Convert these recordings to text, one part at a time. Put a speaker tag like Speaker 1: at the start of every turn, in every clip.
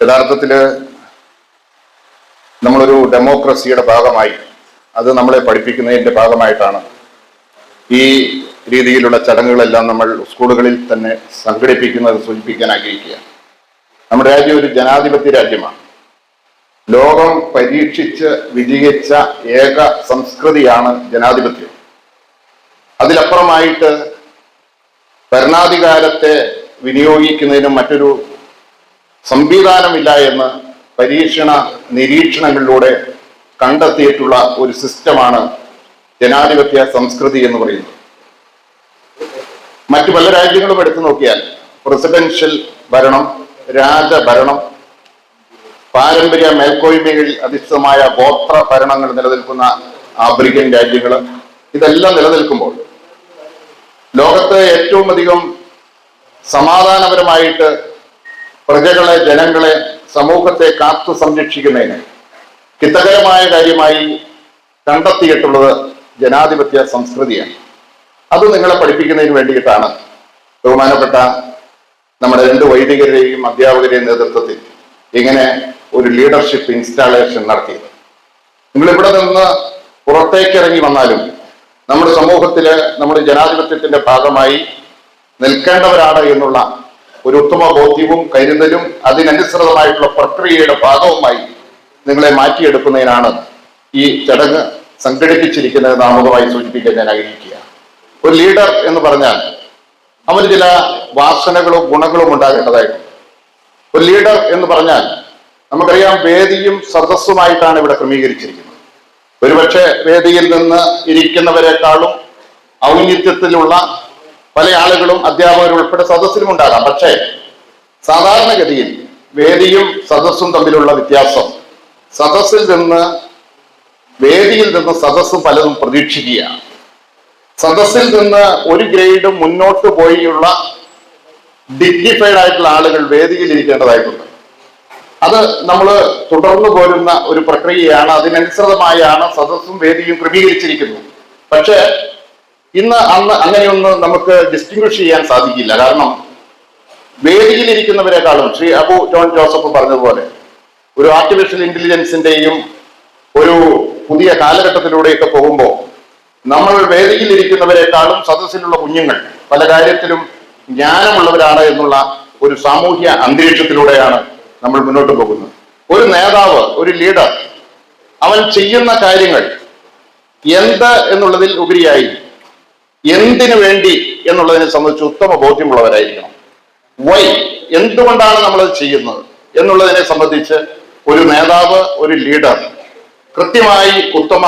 Speaker 1: യഥാർത്ഥത്തിൽ നമ്മളൊരു ഡെമോക്രസിയുടെ ഭാഗമായി അത് നമ്മളെ പഠിപ്പിക്കുന്നതിൻ്റെ ഭാഗമായിട്ടാണ് ഈ രീതിയിലുള്ള ചടങ്ങുകളെല്ലാം നമ്മൾ സ്കൂളുകളിൽ തന്നെ സംഘടിപ്പിക്കുന്നത് സൂചിപ്പിക്കാൻ ആഗ്രഹിക്കുക. നമ്മുടെ രാജ്യം ഒരു ജനാധിപത്യ രാജ്യമാണ്. ലോകം പരീക്ഷിച്ച് വിജയിച്ച ഏക സംസ്കൃതിയാണ് ജനാധിപത്യം. അതിലപ്പുറമായിട്ട് ഭരണാധികാരത്തെ വിനിയോഗിക്കുന്നതിനും മറ്റൊരു സംവിധാനമില്ല എന്ന് പരീക്ഷണ നിരീക്ഷണങ്ങളിലൂടെ കണ്ടെത്തിയിട്ടുള്ള ഒരു സിസ്റ്റമാണ് ജനാധിപത്യ സംസ്കൃതി എന്ന് പറയുന്നത്. മറ്റു പല രാജ്യങ്ങളും എടുത്തു നോക്കിയാൽ പ്രസിഡൻഷ്യൽ ഭരണം, രാജഭരണം, പാരമ്പര്യ മേൽക്കോയ്മകളിൽ അധിഷ്ഠിതമായ ഗോത്ര ഭരണങ്ങൾ നിലനിൽക്കുന്ന ആഫ്രിക്കൻ രാജ്യങ്ങൾ, ഇതെല്ലാം നിലനിൽക്കുമ്പോൾ ലോകത്തെ ഏറ്റവും അധികം സമാധാനപരമായിട്ട് പ്രജകളെ, ജനങ്ങളെ, സമൂഹത്തെ കാത്തു സംരക്ഷിക്കുന്നതിന് ഹിതകരമായ കാര്യമായി കണ്ടെത്തിയിട്ടുള്ളത് ജനാധിപത്യ സംസ്കൃതിയാണ്. അത് നിങ്ങളെ പഠിപ്പിക്കുന്നതിന് വേണ്ടിയിട്ടാണ് ബഹുമാനപ്പെട്ട നമ്മുടെ 2 വൈദികരുടെയും അധ്യാപകരുടെയും നേതൃത്വത്തിൽ ഇങ്ങനെ ഒരു ലീഡർഷിപ്പ് ഇൻസ്റ്റാളേഷൻ നടത്തിയത്. നിങ്ങളിവിടെ നിന്ന് പുറത്തേക്കിറങ്ങി വന്നാലും നമ്മുടെ സമൂഹത്തില് നമ്മുടെ ജനാധിപത്യത്തിന്റെ ഭാഗമായി നിൽക്കേണ്ടവരാണ് എന്നുള്ള ഒരു ഉത്തമ ബോധ്യവും കരുതലും അതിനനുസൃതമായിട്ടുള്ള പ്രക്രിയയുടെ ഭാഗവുമായി നിങ്ങളെ മാറ്റിയെടുക്കുന്നതിനാണ് ഈ ചടങ്ങ് സംഘടിപ്പിച്ചിരിക്കുന്നത് നാമകമായി സൂചിപ്പിക്കാൻ ഞാൻ ആഗ്രഹിക്കുക. ഒരു ലീഡർ എന്ന് പറഞ്ഞാൽ അവന് ചില വാസനകളും ഗുണങ്ങളും ഉണ്ടാകേണ്ടതായിട്ടുണ്ട്. ഒരു ലീഡർ എന്ന് പറഞ്ഞാൽ നമുക്കറിയാം, വേദിയും സദസ്സുമായിട്ടാണ് ഇവിടെ ക്രമീകരിച്ചിരിക്കുന്നത്. ഒരുപക്ഷെ വേദിയിൽ നിന്ന് ഇരിക്കുന്നവരെക്കാളും ഔന്നിത്യത്തിലുള്ള പല ആളുകളും അധ്യാപകരും ഉൾപ്പെടെ സദസ്സിലും ഉണ്ടാകാം. പക്ഷേ സാധാരണഗതിയിൽ വേദിയും സദസ്സും തമ്മിലുള്ള വ്യത്യാസം, വേദിയിൽ നിന്ന് സദസ്സ് പലതും പ്രതീക്ഷിക്കുകയാണ്. സദസ്സിൽ നിന്ന് ഒരു ഗ്രേഡ് മുന്നോട്ട് പോയുള്ള ഡിഗ്നിഫൈഡ് ആയിട്ടുള്ള ആളുകൾ വേദിയിൽ ഇരിക്കേണ്ടതായിട്ടുണ്ട്. അത് നമ്മൾ തുടർന്നു പോരുന്ന ഒരു പ്രക്രിയയാണ്. അതിനനുസൃതമായാണ് സദസ്സും വേദിയും ക്രമീകരിച്ചിരിക്കുന്നത്. പക്ഷെ ഇന്ന് അങ്ങനെയൊന്നും നമുക്ക് ഡിസ്റ്റിങ്വിഷ് ചെയ്യാൻ സാധിക്കില്ല. കാരണം വേദിയിലിരിക്കുന്നവരെക്കാളും ശ്രീ അബു ജോൺ ജോസഫ് പറഞ്ഞതുപോലെ ഒരു ആർട്ടിഫിഷ്യൽ ഇന്റലിജൻസിന്റെയും ഒരു പുതിയ കാലഘട്ടത്തിലൂടെയൊക്കെ പോകുമ്പോൾ നമ്മൾ വേദിയിലിരിക്കുന്നവരെക്കാളും സദസ്സിലുള്ള കുഞ്ഞുങ്ങൾ പല കാര്യത്തിലും ജ്ഞാനമുള്ളവരാണ് എന്നുള്ള ഒരു സാമൂഹ്യ അന്തരീക്ഷത്തിലൂടെയാണ് നമ്മൾ മുന്നോട്ട് പോകുന്നത്. ഒരു നേതാവ്, ഒരു ലീഡർ, അവൻ ചെയ്യുന്ന കാര്യങ്ങൾ എന്ത് എന്നുള്ളതിൽ ഉപരിയായി എന്തിനു വേണ്ടി എന്നുള്ളതിനെ സംബന്ധിച്ച് ഉത്തമ ബോധ്യമുള്ളവരായിരിക്കണം. വൈ, എന്തുകൊണ്ടാണ് നമ്മളത് ചെയ്യുന്നത് എന്നുള്ളതിനെ സംബന്ധിച്ച് ഒരു നേതാവ്, ഒരു ലീഡർ കൃത്യമായി ഉത്തമ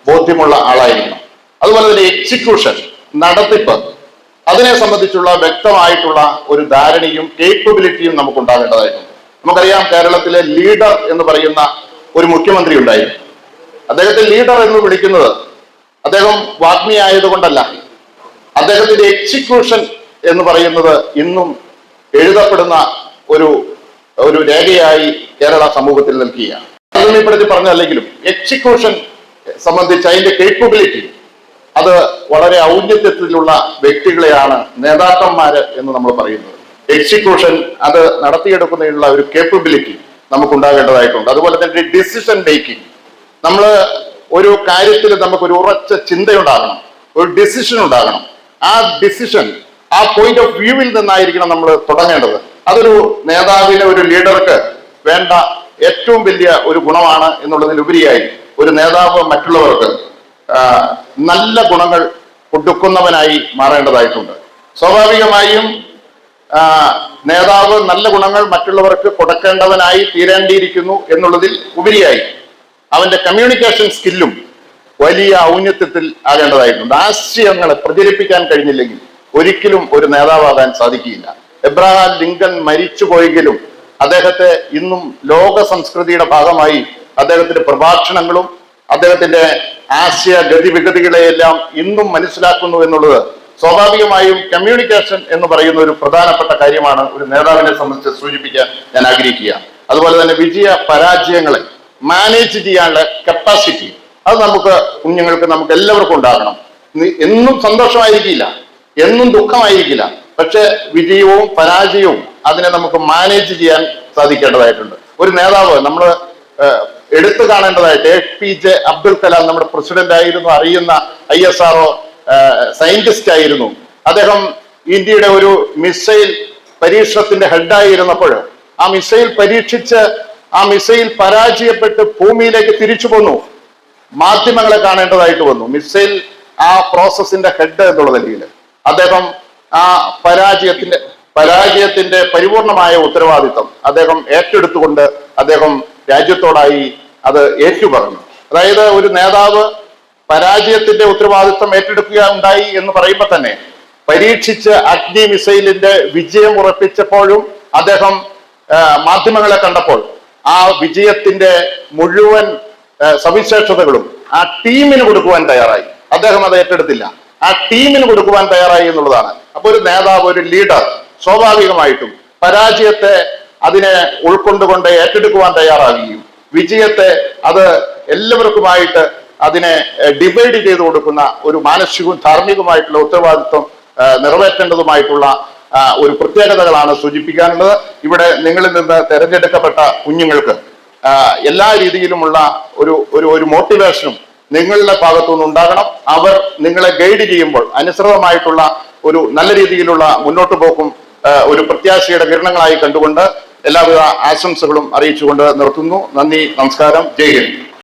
Speaker 1: ബോധ്യമുള്ള ആളായിരിക്കണം. അതുപോലെ തന്നെ എക്സിക്യൂഷൻ, നടത്തിപ്പ്, അതിനെ സംബന്ധിച്ചുള്ള വ്യക്തമായിട്ടുള്ള ഒരു ധാരണയും കേപ്പബിലിറ്റിയും നമുക്കുണ്ടാകേണ്ടതായിട്ടുണ്ട്. നമുക്കറിയാം, കേരളത്തിലെ ലീഡർ എന്ന് പറയുന്ന ഒരു മുഖ്യമന്ത്രി ഉണ്ടായിരുന്നു. അദ്ദേഹത്തെ ലീഡർ എന്ന് വിളിക്കുന്നത് അദ്ദേഹം വാഗ്മി ആയതുകൊണ്ടല്ല. അദ്ദേഹത്തിന്റെ എക്സിക്യൂഷൻ എന്ന് പറയുന്നത് ഇന്നും എഴുതപ്പെടുന്ന ഒരു രേഖയായി കേരള സമൂഹത്തിൽ നിൽക്കുകയാണ്. അതിനെപ്പെടുത്തി പറഞ്ഞല്ലെങ്കിലും എക്സിക്യൂഷൻ സംബന്ധിച്ച് അതിന്റെ കേപ്പബിലിറ്റി, അത് വളരെ ഔന്നത്യത്തിലുള്ള വ്യക്തികളെയാണ് നേതാക്കന്മാര് എന്ന് നമ്മൾ പറയുന്നത്. എക്സിക്യൂഷൻ, അത് നടത്തിയെടുക്കുന്നതിനുള്ള ഒരു കേപ്പബിലിറ്റി നമുക്കുണ്ടാകേണ്ടതായിട്ടുണ്ട്. അതുപോലെ തന്നെ ഡിസിഷൻ മേക്കിംഗ്, നമ്മൾ ഒരു കാര്യത്തിൽ നമുക്കൊരു ഉറച്ച ചിന്തയുണ്ടാകണം, ഒരു ഡിസിഷൻ ഉണ്ടാകണം. ആ ഡിസിഷൻ ആ പോയിന്റ് ഓഫ് വ്യൂവിൽ നിന്നായിരിക്കണം നമ്മൾ തുടങ്ങേണ്ടത്. അതൊരു നേതാവിന്, ഒരു ലീഡർക്ക് വേണ്ട ഏറ്റവും വലിയ ഒരു ഗുണമാണ് എന്നുള്ളതിലുപരിയായി ഒരു നേതാവ് മറ്റുള്ളവർക്ക് നല്ല ഗുണങ്ങൾ കൊടുക്കുന്നവനായി മാറേണ്ടതായിട്ടുണ്ട്. സ്വാഭാവികമായും നേതാവ് നല്ല ഗുണങ്ങൾ മറ്റുള്ളവർക്ക് കൊടുക്കേണ്ടവനായി തീരേണ്ടിയിരിക്കുന്നു എന്നുള്ളതിൽ ഉപരിയായി അവന്റെ കമ്മ്യൂണിക്കേഷൻ സ്കില്ലും വലിയ ഔന്നത്യത്തിൽ ആകേണ്ടതായിട്ടുണ്ട്. ആശയങ്ങളെ പ്രചരിപ്പിക്കാൻ കഴിഞ്ഞില്ലെങ്കിൽ ഒരിക്കലും ഒരു നേതാവാകാൻ സാധിക്കില്ല. എബ്രഹാം ലിങ്കൺ മരിച്ചുപോയെങ്കിലും അദ്ദേഹത്തെ ഇന്നും ലോക സംസ്കൃതിയുടെ ഭാഗമായി അദ്ദേഹത്തിന്റെ പ്രഭാഷണങ്ങളും അദ്ദേഹത്തിന്റെ ആശയ ഗതിവിഗതികളെയെല്ലാം ഇന്നും മനസ്സിലാക്കുന്നു എന്നുള്ളത് സ്വാഭാവികമായും കമ്മ്യൂണിക്കേഷൻ എന്ന് പറയുന്ന ഒരു പ്രധാനപ്പെട്ട കാര്യമാണ് ഒരു നേതാവിനെ സംബന്ധിച്ച് സൂചിപ്പിക്കാൻ ഞാൻ ആഗ്രഹിക്കുക. അതുപോലെ തന്നെ വിജയ പരാജയങ്ങളെ മാനേജ് ചെയ്യാനുള്ള കപ്പാസിറ്റി, അത് നമുക്ക് എല്ലാവർക്കും ഉണ്ടാകണം. എന്നും സന്തോഷമായിരിക്കില്ല, എന്നും ദുഃഖമായിരിക്കില്ല. പക്ഷെ വിജയവും പരാജയവും അതിനെ നമുക്ക് മാനേജ് ചെയ്യാൻ സാധിക്കേണ്ടതായിട്ടുണ്ട്. ഒരു നേതാവ് നമ്മൾ എടുത്തു കാണേണ്ടതായിട്ട് APJ അബ്ദുൽ കലാം നമ്മുടെ പ്രസിഡന്റ് ആയിരുന്നു, അറിയുന്ന ISRO സയന്റിസ്റ്റ് ആയിരുന്നു. അദ്ദേഹം ഇന്ത്യയുടെ ഒരു മിസൈൽ പരീക്ഷണത്തിന്റെ ഹെഡായിരുന്നപ്പോൾ ആ മിസൈൽ പരീക്ഷിച്ച് ആ മിസൈൽ പരാജയപ്പെട്ട് ഭൂമിയിലേക്ക് തിരിച്ചു പോന്നു. മാധ്യമങ്ങളെ കാണേണ്ടതായിട്ട് വന്നു. മിസൈൽ ആ പ്രോസസ്സിന്റെ ഹെഡ് എന്നുള്ള നിലയിൽ അദ്ദേഹം ആ പരാജയത്തിന്റെ പരിപൂർണമായ ഉത്തരവാദിത്വം അദ്ദേഹം ഏറ്റെടുത്തുകൊണ്ട് അദ്ദേഹം രാജ്യത്തോടായി അത് ഏറ്റുപറഞ്ഞു. അതായത് ഒരു നേതാവ് പരാജയത്തിന്റെ ഉത്തരവാദിത്വം ഏറ്റെടുക്കുക ഉണ്ടായി എന്ന് പറയുമ്പോൾ തന്നെ പരീക്ഷിച്ച് അഗ്നി മിസൈലിന്റെ വിജയം ഉറപ്പിച്ചപ്പോഴും അദ്ദേഹം മാധ്യമങ്ങളെ കണ്ടപ്പോൾ ആ വിജയത്തിന്റെ മുഴുവൻ സവിശേഷതകളും ആ ടീമിന് കൊടുക്കുവാൻ തയ്യാറായി. അദ്ദേഹം അത് ഏറ്റെടുത്തില്ല, ആ ടീമിന് കൊടുക്കുവാൻ തയ്യാറായി എന്നുള്ളതാണ്. അപ്പൊ ഒരു നേതാവ്, ഒരു ലീഡർ സ്വാഭാവികമായിട്ടും പരാജയത്തെ അതിനെ ഉൾക്കൊണ്ടുകൊണ്ട് ഏറ്റെടുക്കുവാൻ തയ്യാറാവുകയും വിജയത്തെ അത് എല്ലാവർക്കുമായിട്ട് അതിനെ ഡിവൈഡ് ചെയ്ത് കൊടുക്കുന്ന ഒരു മാനസികവും ധാർമ്മികവുമായിട്ടുള്ള ഉത്തരവാദിത്വം നിറവേറ്റേണ്ടതുമായിട്ടുള്ള ഒരു പ്രത്യേകതകളാണ് സൂചിപ്പിക്കാനുള്ളത്. ഇവിടെ നിങ്ങളിൽ നിന്ന് തെരഞ്ഞെടുക്കപ്പെട്ട കുഞ്ഞുങ്ങൾക്ക് എല്ലാ രീതിയിലുമുള്ള ഒരു മോട്ടിവേഷനും നിങ്ങളുടെ ഭാഗത്തുനിന്ന് ഉണ്ടാകണം. അവർ നിങ്ങളെ ഗൈഡ് ചെയ്യുമ്പോൾ അനുസൃതമായിട്ടുള്ള ഒരു നല്ല രീതിയിലുള്ള മുന്നോട്ട് പോക്കും ഒരു പ്രത്യാശയുടെ കിരണങ്ങളായി കണ്ടുകൊണ്ട് എല്ലാവിധ ആശംസകളും അറിയിച്ചുകൊണ്ട് നിർത്തുന്നു. നന്ദി, നമസ്കാരം, ജയ് ഹിന്ദ്.